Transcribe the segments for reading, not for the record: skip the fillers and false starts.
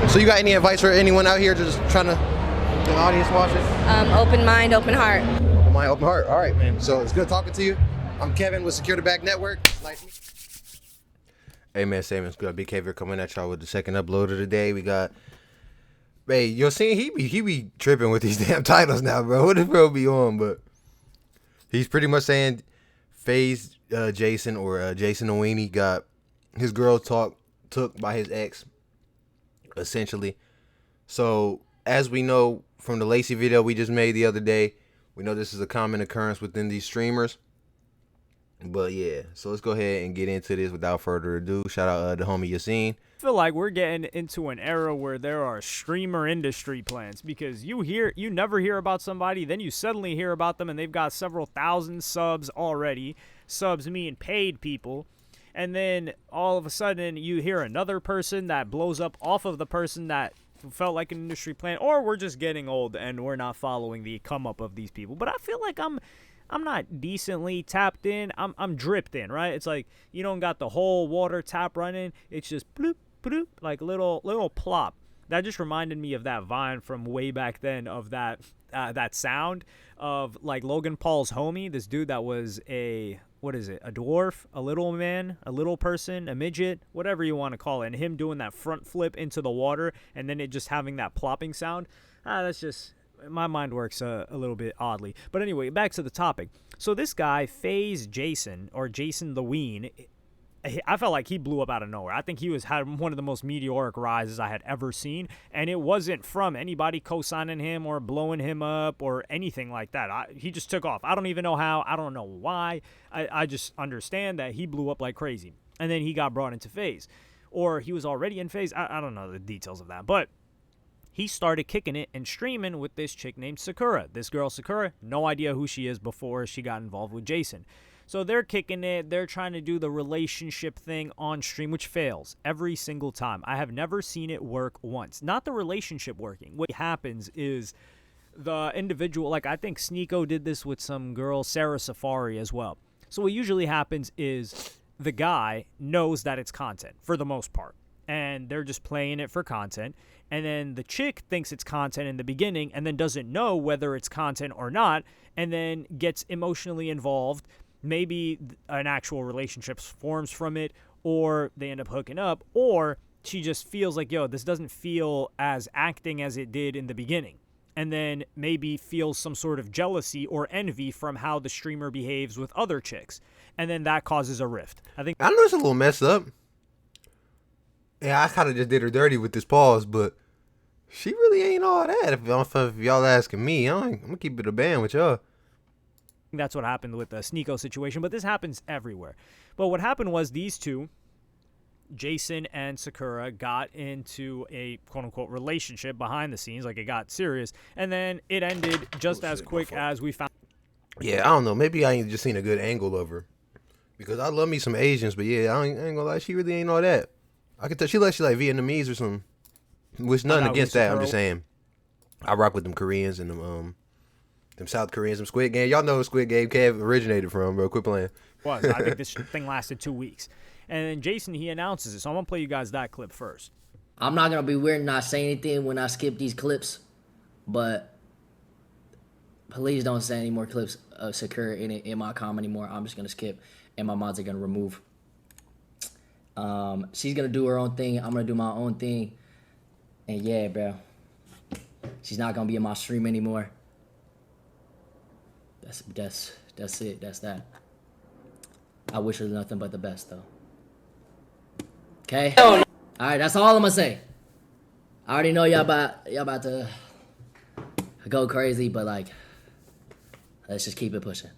So you got any advice for anyone out here just trying to the audience watch it? Open mind, open heart. Open mind, open heart. All right, man. So it's good talking to you. I'm Kevin with Secure the Back Network. Nice to meet you. Hey man, Samuel's good. Big K coming at y'all with the second upload of the day. We got, hey, you're seeing he be tripping with these damn titles now, bro. What the bro be on? But he's pretty much saying FaZe Jason or Jason and Ween got his girl took by his ex, essentially. So as we know from the Lacey video we just made the other day, we know this is a common occurrence within these streamers. But yeah, so let's go ahead and get into this without further ado. Shout out the homie Yassine. I feel like we're getting into an era where there are streamer industry plans, because you never hear about somebody, then you suddenly hear about them and they've got several thousand subs already. Subs mean paid people. And then all of a sudden you hear another person that blows up off of the person that felt like an industry plan, or we're just getting old and we're not following the come up of these people. But I feel like I'm not decently tapped in. I'm dripped in, right? It's like you don't got the whole water tap running. It's just bloop, bloop, like little plop. That just reminded me of that Vine from way back then, of that sound of like Logan Paul's homie, this dude that was a dwarf, a little man, a little person, a midget, whatever you want to call it, and him doing that front flip into the water and then it just having that plopping sound. That's just, my mind works a little bit oddly. But anyway, back to the topic. So this guy, FaZe Jason, or Jason the Ween, I felt like he blew up out of nowhere. I think he had one of the most meteoric rises I had ever seen, and it wasn't from anybody co-signing him or blowing him up or anything like that. He just took off. I don't even know how. I don't know why. I just understand that he blew up like crazy, and then he got brought into FaZe, or he was already in FaZe. I don't know the details of that, but he started kicking it and streaming with this chick named Sakura. This girl, Sakura, no idea who she is before she got involved with Jason. So they're kicking it. They're trying to do the relationship thing on stream, which fails every single time. I have never seen it work once. Not the relationship working. What happens is the individual, like I think Sneeko did this with some girl, Sarah Safari as well. So what usually happens is the guy knows that it's content for the most part, and they're just playing it for content. And then the chick thinks it's content in the beginning and then doesn't know whether it's content or not, and then gets emotionally involved. Maybe an actual relationship forms from it, or they end up hooking up, or she just feels like, yo, this doesn't feel as acting as it did in the beginning. And then maybe feels some sort of jealousy or envy from how the streamer behaves with other chicks. And then that causes a rift. I know it's a little messed up. Yeah, I kind of just did her dirty with this pause, but she really ain't all that. If y'all asking me, I'm going to keep it a band with y'all. That's what happened with the Sneeko situation, but this happens everywhere. But what happened was these two, Jason and Sakura, got into a quote-unquote relationship behind the scenes, like it got serious, and then it ended just as quick as we found. Yeah, I don't know. Maybe I ain't just seen a good angle of her, because I love me some Asians, but yeah, I ain't gonna lie, she really ain't all that. I can tell she like Vietnamese or something, which nothing against that. I'm just saying, I rock with them Koreans and them South Koreans, them Squid Game. Y'all know where Squid Game Kev originated from, bro. Quit playing. I think this thing lasted 2 weeks. And then Jason, he announces it. So I'm going to play you guys that clip first. I'm not going to be weird and not say anything when I skip these clips, but please don't say any more clips of Sakura in my comment anymore. I'm just going to skip, and my mods are going to remove. She's going to do her own thing. I'm going to do my own thing. And yeah, bro. She's not going to be in my stream anymore. That's it. That's that. I wish her nothing but the best, though. Okay? All right, that's all I'm gonna say. I already know y'all about to go crazy, but like, let's just keep it pushing.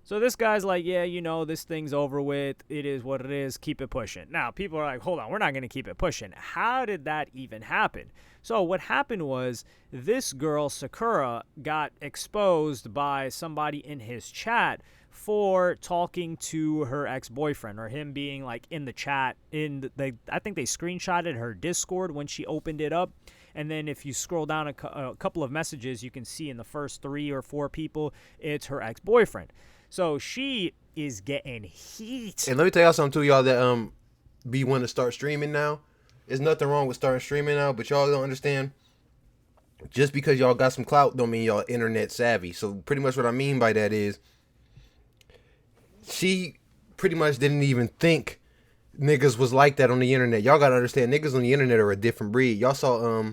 So this guy's like, yeah, this thing's over with. It is what it is. Keep it pushing. Now, people are like, hold on, we're not going to keep it pushing. How did that even happen? So what happened was this girl, Sakura, got exposed by somebody in his chat for talking to her ex-boyfriend, or him being like in the chat. I think they screenshotted her Discord when she opened it up. And then if you scroll down a couple of messages, you can see in the first 3 or 4 people, it's her ex-boyfriend. So she is getting heat. And let me tell y'all something too, y'all that be wanting to start streaming now. there's nothing wrong with starting streaming now, but y'all don't understand. Just because y'all got some clout don't mean y'all internet savvy. So pretty much what I mean by that is she pretty much didn't even think niggas was like that on the internet. Y'all gotta understand, niggas on the internet are a different breed. Y'all saw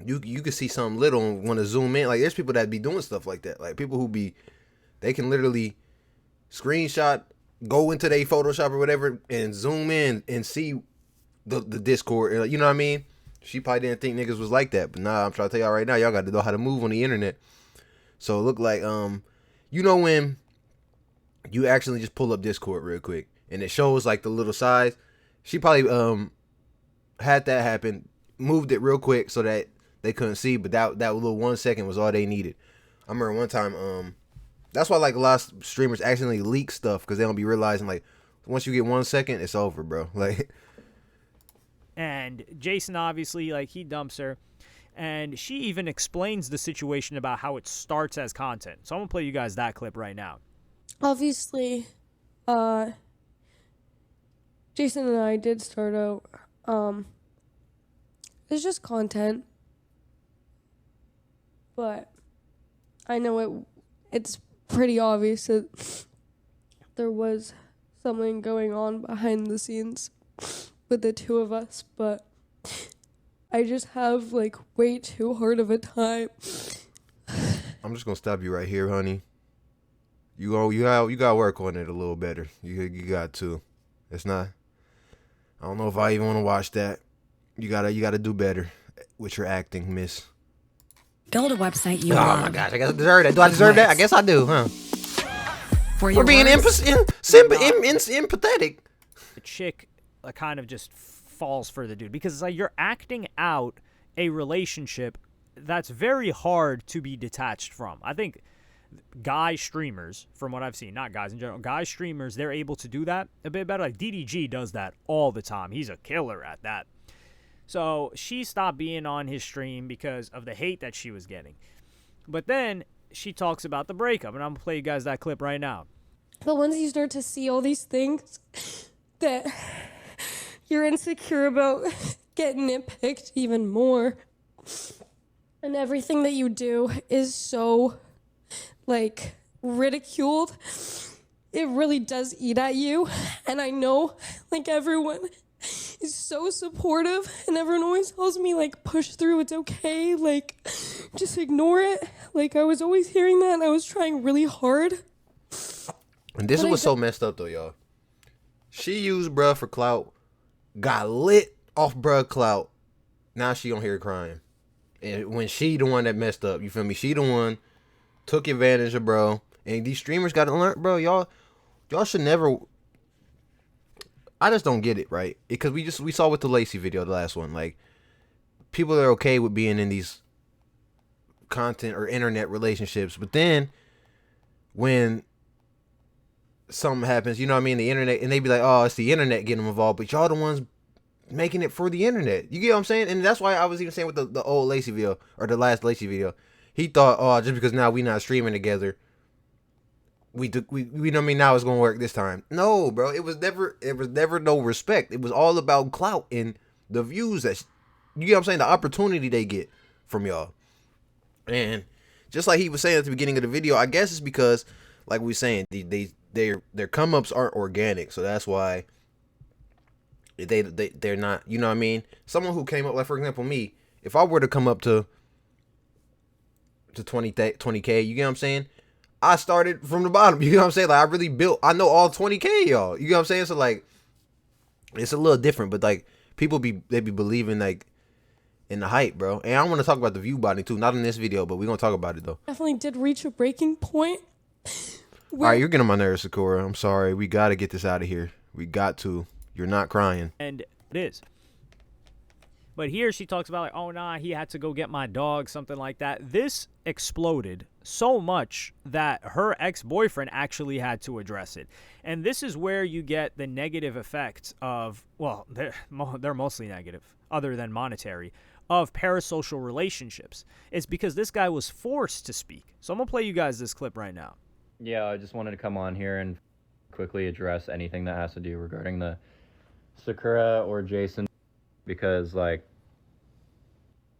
you could see something little and want to zoom in. Like there's people that be doing stuff like that. Like people who they can literally screenshot, go into their Photoshop or whatever, and zoom in and see the Discord. You know what I mean? She probably didn't think niggas was like that, but nah, I'm trying to tell y'all right now, y'all got to know how to move on the internet. So it looked like you know when you actually just pull up Discord real quick and it shows like the little size. She probably had that happen, moved it real quick so that they couldn't see, but that little 1 second was all they needed. I remember one time that's why like a lot of streamers accidentally leak stuff, because they don't be realizing like once you get 1 second, it's over, bro. Like. And Jason obviously, like, he dumps her, and she even explains the situation about how it starts as content. So I'm gonna play you guys that clip right now. Obviously, Jason and I did start out, it's just content, but I know it's pretty obvious that there was something going on behind the scenes with the two of us, but I just have like way too hard of a time. I'm just gonna stop you right here, honey. You gotta work on it a little better. You got to. It's not. I don't know if I even want to watch that. You gotta do better with your acting, miss. Build a website you Oh love. my gosh, I guess I deserve that. Do I deserve that? I guess I do, huh? For We're your being words, empathetic. The chick kind of just falls for the dude, because it's like you're acting out a relationship that's very hard to be detached from. I think guy streamers, from what I've seen, not guys in general, guy streamers, they're able to do that a bit better. Like DDG does that all the time. He's a killer at that. So she stopped being on his stream because of the hate that she was getting. But then she talks about the breakup, and I'm going to play you guys that clip right now. But once you start to see all these things that you're insecure about, getting nitpicked even more, and everything that you do is so, like, ridiculed, it really does eat at you. And I know, like, everyone is so supportive, and everyone always tells me, like, push through, it's okay, like, just ignore it. Like, I was always hearing that, and I was trying really hard. And this is what's so messed up though, y'all. She used bruh for clout, got lit off bruh clout. Now she on here crying. And when she the one that messed up, you feel me? She the one took advantage of bro. And these streamers gotta learn, bro. Y'all should never. I just don't get it, right? Because we saw with the Lacey video, the last one, like people are okay with being in these content or internet relationships, but then when something happens, you know what I mean, the internet, and they be like, oh, it's the internet getting them involved, but y'all the ones making it for the internet. You get what I'm saying? And that's why I was even saying with the old Lacey video, or the last Lacey video, he thought, oh, just because now we not streaming together, we know what I mean, now it's gonna work this time. No, bro, it was never no respect. It was all about clout and the views that you get what I'm saying, the opportunity they get from y'all. And just like he was saying at the beginning of the video, I guess it's because, like we were saying, their come ups aren't organic, so that's why they're not, you know what I mean? Someone who came up, like for example me, if I were to come up to 20K, you get what I'm saying? I started from the bottom, you know what I'm saying? Like I really built, I know all 20K y'all, you know what I'm saying? So like it's a little different, but like people they be believing like in the hype, bro. And I want to talk about the view botting too, not in this video, but we're gonna talk about it though. Definitely did reach a breaking point. All right, you're getting on my nerves, Sakura. I'm sorry. We got to get this out of here. We got to. You're not crying. And it is. But here she talks about, like, oh, nah, he had to go get my dog, something like that. This exploded so much that her ex-boyfriend actually had to address it. And this is where you get the negative effects of, well, they're mostly negative, other than monetary, of parasocial relationships. It's because this guy was forced to speak. So I'm going to play you guys this clip right now. Yeah, I just wanted to come on here and quickly address anything that has to do regarding the Sakura or Jason because, like,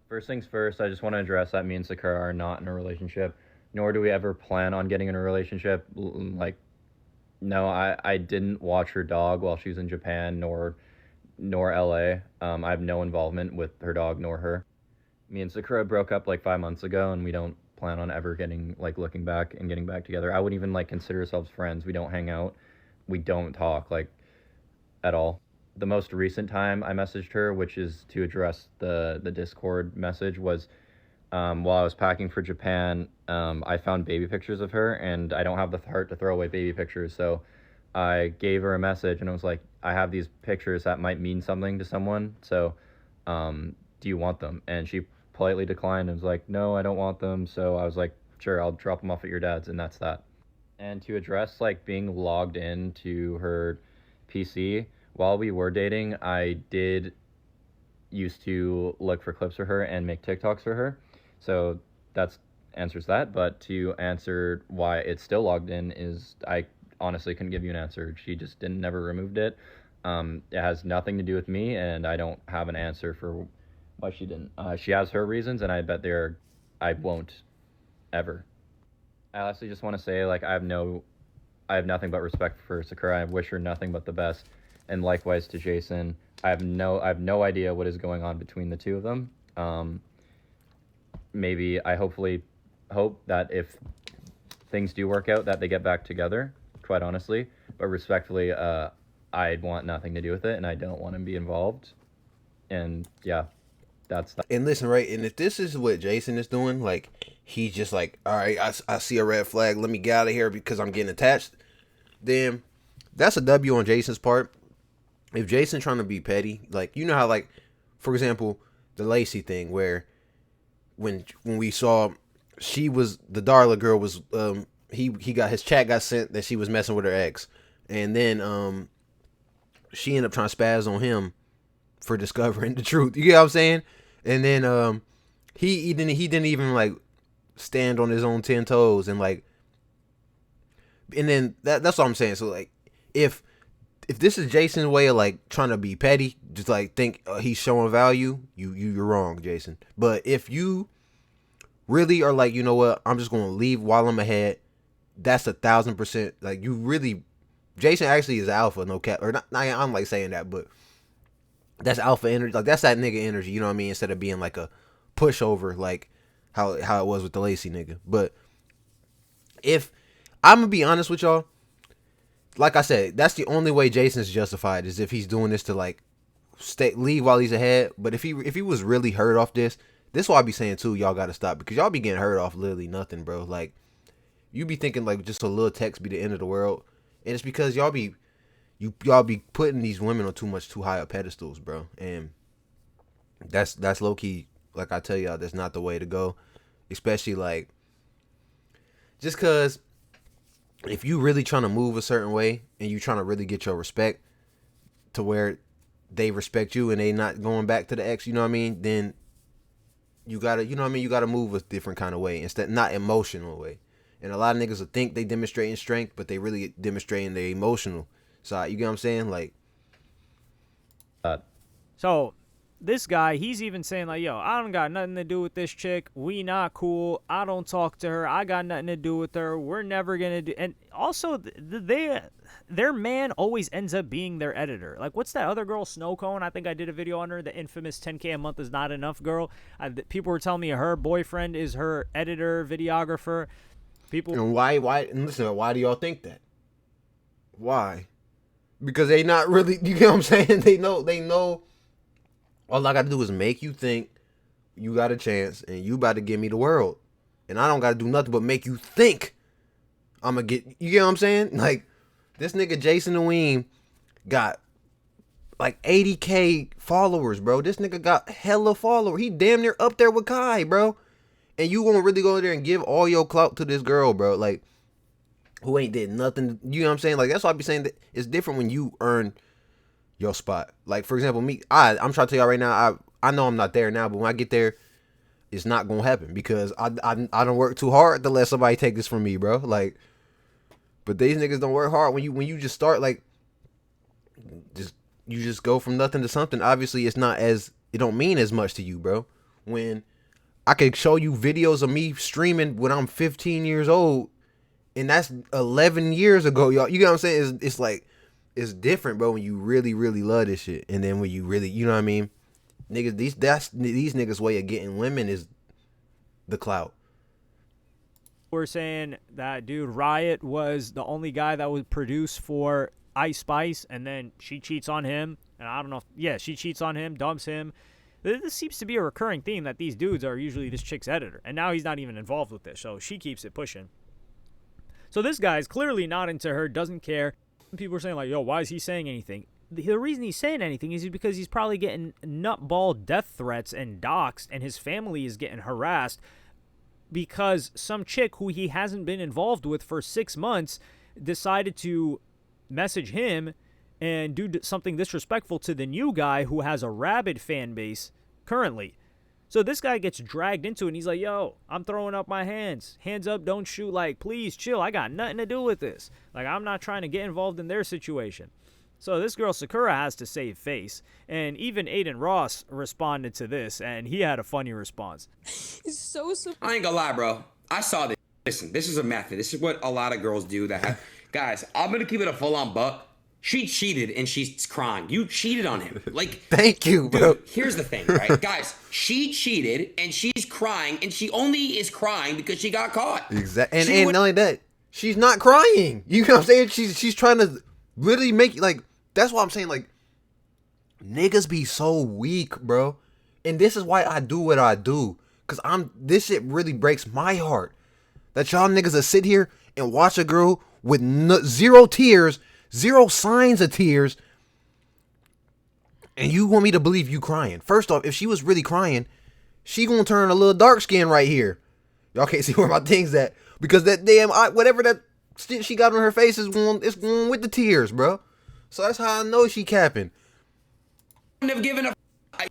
first things first, I just want to address that me and Sakura are not in a relationship, nor do we ever plan on getting in a relationship. Like, no, I didn't watch her dog while she was in Japan, nor LA. I have no involvement with her dog nor her. Me and Sakura broke up like 5 months ago, and we don't plan on ever looking back and getting back together. I wouldn't even like consider ourselves friends. We don't hang out. We don't talk like at all. The most recent time I messaged her, which is to address the Discord message, was while I was packing for Japan. I found baby pictures of her, and I don't have the heart to throw away baby pictures, so I gave her a message, and I was like, I have these pictures that might mean something to someone, so do you want them? And she politely declined and was like, no, I don't want them. So I was like, sure, I'll drop them off at your dad's, and that's that. And to address like being logged into her PC while we were dating, I did used to look for clips for her and make TikToks for her, so that's answers that. But to answer why it's still logged in is, I honestly couldn't give you an answer. She just never removed it. It has nothing to do with me, and I don't have an answer for why she didn't. She has her reasons, and I bet I won't ever. I honestly just want to say, like, I have nothing but respect for Sakura. I wish her nothing but the best, and likewise to Jason. I have no idea what is going on between the two of them. Maybe I hopefully hope that if things do work out, that they get back together, quite honestly. But respectfully, I'd want nothing to do with it, and I don't want to be involved. And yeah, that's that. And listen, right, and if this is what Jason is doing, like, he's just like, all right, I see a red flag, let me get out of here because I'm getting attached, then that's a W on Jason's part. If Jason's trying to be petty, like, you know how, like, for example, the Lacey thing, where when we saw the Darla girl was, he got, his chat got sent that she was messing with her ex, and then she ended up trying to spaz on him for discovering the truth. You get what I'm saying? And then he didn't even like stand on his own 10 toes, and like, and then that's what I'm saying. So like, if this is Jason's way of like trying to be petty, just like think he's showing value, you're wrong, Jason. But if you really are like, you know what, I'm just gonna leave while I'm ahead, that's 1,000%. Like, you really, Jason actually is alpha, no cap, or not. I'm like saying that, but that's alpha energy. Like, that's that nigga energy. You know what I mean? Instead of being like a pushover, like how it was with the Lacey nigga. But if I'm gonna be honest with y'all, like I said, that's the only way Jason's justified, is if he's doing this to like leave while he's ahead. But if he was really hurt off this is why I be saying too, y'all gotta stop, because y'all be getting hurt off literally nothing, bro. Like, you be thinking like just a little text be the end of the world, and it's because y'all be putting these women on too high up pedestals, bro. And that's low key, like I tell y'all, that's not the way to go. Especially like, just cause if you really trying to move a certain way and you trying to really get your respect to where they respect you and they not going back to the ex, you know what I mean? Then you gotta, you know what I mean? You gotta move a different kind of way, instead, not emotional way. And a lot of niggas will think they demonstrating strength, but they really demonstrating their emotional side. You get what I'm saying? Like, So this guy, he's even saying like, yo, I don't got nothing to do with this chick. We not cool. I don't talk to her. I got nothing to do with her. We're never going to do. And also, their man always ends up being their editor. Like, what's that other girl, Snow Cone? I think I did a video on her, the infamous 10K a month is not enough girl. People were telling me her boyfriend is her editor, videographer. And why, and listen, why do y'all think that? Why? Because they not really, you get what I'm saying? They know. All I got to do is make you think you got a chance and you about to give me the world. And I don't got to do nothing but make you think I'm going to get, you get what I'm saying? Like, this nigga Jason and Ween got like 80K followers, bro. This nigga got hella followers. He damn near up there with Kai, bro. And you want to really go there and give all your clout to this girl, bro. Like, who ain't did nothing. You know what I'm saying? Like, that's why I be saying that it's different when you earn your spot. Like, for example, me, I'm trying to tell y'all right now, I know I'm not there now, but when I get there, it's not gonna happen, because I don't work too hard to let somebody take this from me, bro. Like, but these niggas don't work hard when you just start, like, just you just go from nothing to something. Obviously, it don't mean as much to you, bro. When I could show you videos of me streaming when I'm 15 years old, and that's 11 years ago, y'all. You know what I'm saying? It's like, it's different, bro, when you really, really love this shit. And then when you really, you know what I mean? Niggas, these niggas' way of getting women is the clout. We're saying that dude Riot was the only guy that would produce for Ice Spice, and then she cheats on him. And I don't know she cheats on him, dumps him. This seems to be a recurring theme, that these dudes are usually this chick's editor. And now he's not even involved with this, so she keeps it pushing. So this guy's clearly not into her, doesn't care. People are saying, like, yo, why is he saying anything? The reason he's saying anything is because he's probably getting nutball death threats and doxxed, and his family is getting harassed because some chick who he hasn't been involved with for 6 months decided to message him and do something disrespectful to the new guy who has a rabid fan base currently. So this guy gets dragged into it, and he's like, yo, I'm throwing up my hands. Hands up, don't shoot. Like, please chill. I got nothing to do with this. Like, I'm not trying to get involved in their situation. So this girl Sakura has to save face. And even Aiden Ross responded to this, and he had a funny response. It's so I ain't gonna lie, bro. I saw this. Listen, this is a method. This is what a lot of girls do that have. Guys, I'm gonna keep it a full-on buck. She cheated and she's crying. You cheated on him. Like, thank you, bro. Dude, here's the thing, right? Guys, she cheated and she's crying, and she only is crying because she got caught. Exactly. And not only that, she's not crying. You know what I'm saying? She's trying to literally make, like, that's why I'm saying, like, niggas be so weak, bro. And this is why I do what I do. Cause this shit really breaks my heart. That y'all niggas that sit here and watch a girl with zero tears, zero signs of tears, and you want me to believe you crying. First off, if she was really crying, she gonna turn a little dark skin right here. Y'all can't see where my thing's at, because that damn whatever that shit she got on her face is going with the tears, bro. So that's how I know she capping. Have given a.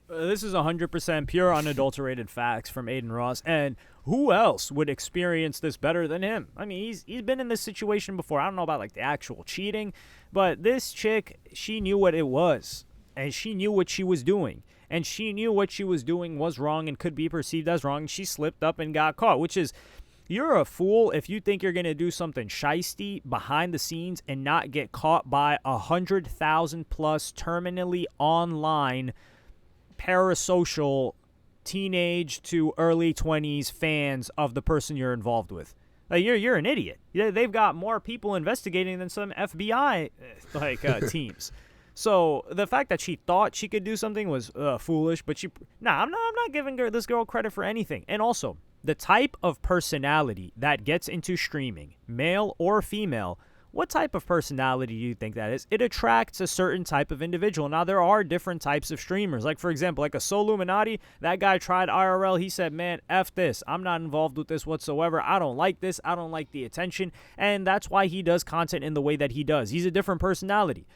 This is 100% pure, unadulterated facts from Aiden Ross, and who else would experience this better than him? I mean, he's been in this situation before. I don't know about, like, the actual cheating, but this chick, she knew what it was, and she knew what she was doing, and she knew what she was doing was wrong and could be perceived as wrong, and she slipped up and got caught, which is, you're a fool if you think you're going to do something shisty behind the scenes and not get caught by 100,000 plus terminally online parasocial teenage to early 20s fans of the person you're involved with. Like, you're an idiot. They've got more people investigating than some FBI teams. So the fact that she thought she could do something was foolish. But I'm not giving this girl credit for anything. And also, the type of personality that gets into streaming, male or female, what type of personality do you think that is? It attracts a certain type of individual. Now, there are different types of streamers. Like, for example, like a Soluminati, that guy tried IRL. He said, man, F this. I'm not involved with this whatsoever. I don't like this. I don't like the attention. And that's why he does content in the way that he does. He's a different personality.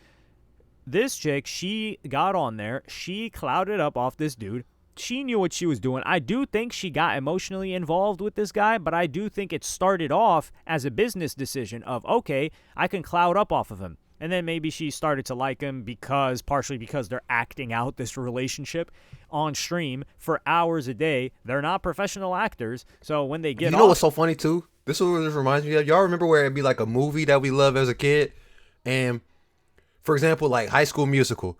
This chick, she got on there. She clouded up off this dude. She knew what she was doing. I do think she got emotionally involved with this guy, but I do think it started off as a business decision of, okay, I can cloud up off of him. And then maybe she started to like him partially because they're acting out this relationship on stream for hours a day. They're not professional actors, so when they get You know what's so funny, too? This is what this reminds me of. Y'all remember where it'd be like a movie that we love as a kid? And, for example, like High School Musical.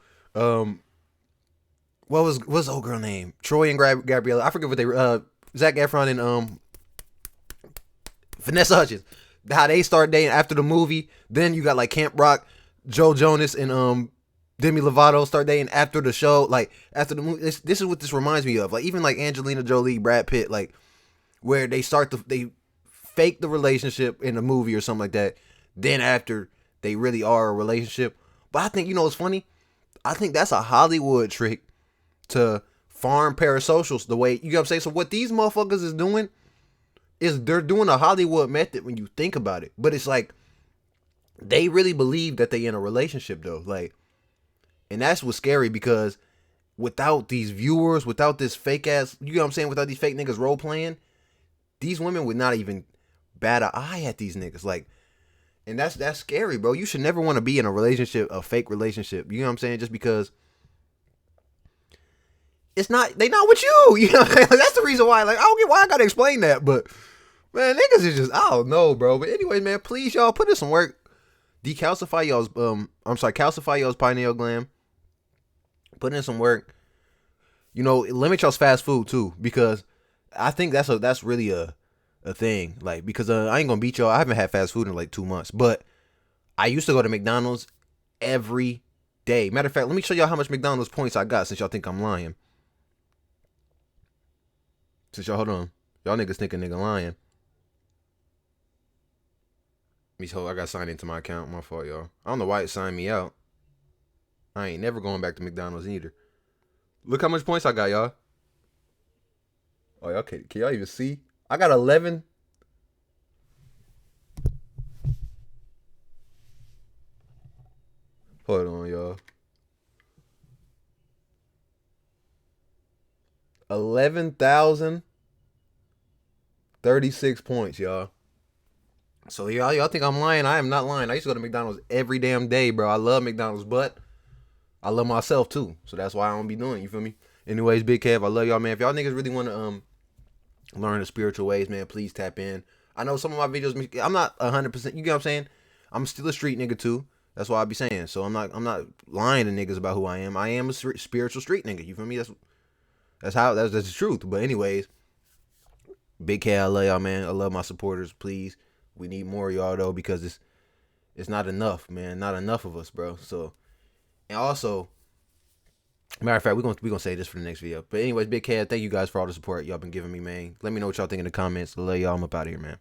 What's the old girl name? Troy and Gabriella. I forget what they Zac Efron and Vanessa Hudgens. How they start dating after the movie. Then you got like Camp Rock, Joe Jonas and Demi Lovato start dating after the show. Like after the movie. This is what this reminds me of. Like even like Angelina Jolie, Brad Pitt, like where they fake the relationship in the movie or something like that. Then after they really are a relationship. But I think, you know what's funny? I think that's a Hollywood trick to farm parasocials the way, you know what I'm saying? So what these motherfuckers is doing is they're doing a Hollywood method when you think about it. But it's like, they really believe that they in a relationship though. Like, and that's what's scary, because without these viewers, without this fake ass, you know what I'm saying? Without these fake niggas role playing, these women would not even bat an eye at these niggas. Like, And that's scary, bro. You should never want to be in a relationship, a fake relationship. You know what I'm saying? Just because they not with you. You know what I'm saying? Like, that's the reason why. Like, I don't get why I gotta explain that, but man, niggas is just, I don't know, bro. But anyway, man, please, y'all, put in some work. Calcify y'all's pineal gland. Put in some work. You know, limit y'all's fast food too, because I think that's really a thing. Like, because I ain't gonna beat y'all. I haven't had fast food in like 2 months, but I used to go to McDonald's every day. Matter of fact, let me show y'all how much McDonald's points I got, since y'all think I'm lying. Hold on, y'all niggas think a nigga lying. I got signed into my account. My fault, y'all. I don't know why it signed me out. I ain't never going back to McDonald's either. Look how much points I got, y'all. Oh, y'all can y'all even see? I got 11. Hold on, y'all. 11,036 points, y'all. So y'all think I'm lying? I am not lying. I used to go to McDonald's every damn day, bro. I love McDonald's, but I love myself too. So that's why I don't be doing it, you feel me? Anyways, Big Kev, I love y'all, man. If y'all niggas really want to learn the spiritual ways, man, please tap in. I know some of my videos, I'm not 100%, you get what I'm saying? I'm still a street nigga too. That's what I be saying. So I'm not lying to niggas about who I am. I am a spiritual street nigga, you feel me? That's the truth. But anyways, Big Kev, I love y'all, man. I love my supporters, please. We need more of y'all though, because it's not enough, man. Not enough of us, bro. So, and also, matter of fact, we're gonna say this for the next video. But anyways, Big Cat, thank you guys for all the support y'all been giving me, man. Let me know what y'all think in the comments. I love y'all. I'm up out of here, man.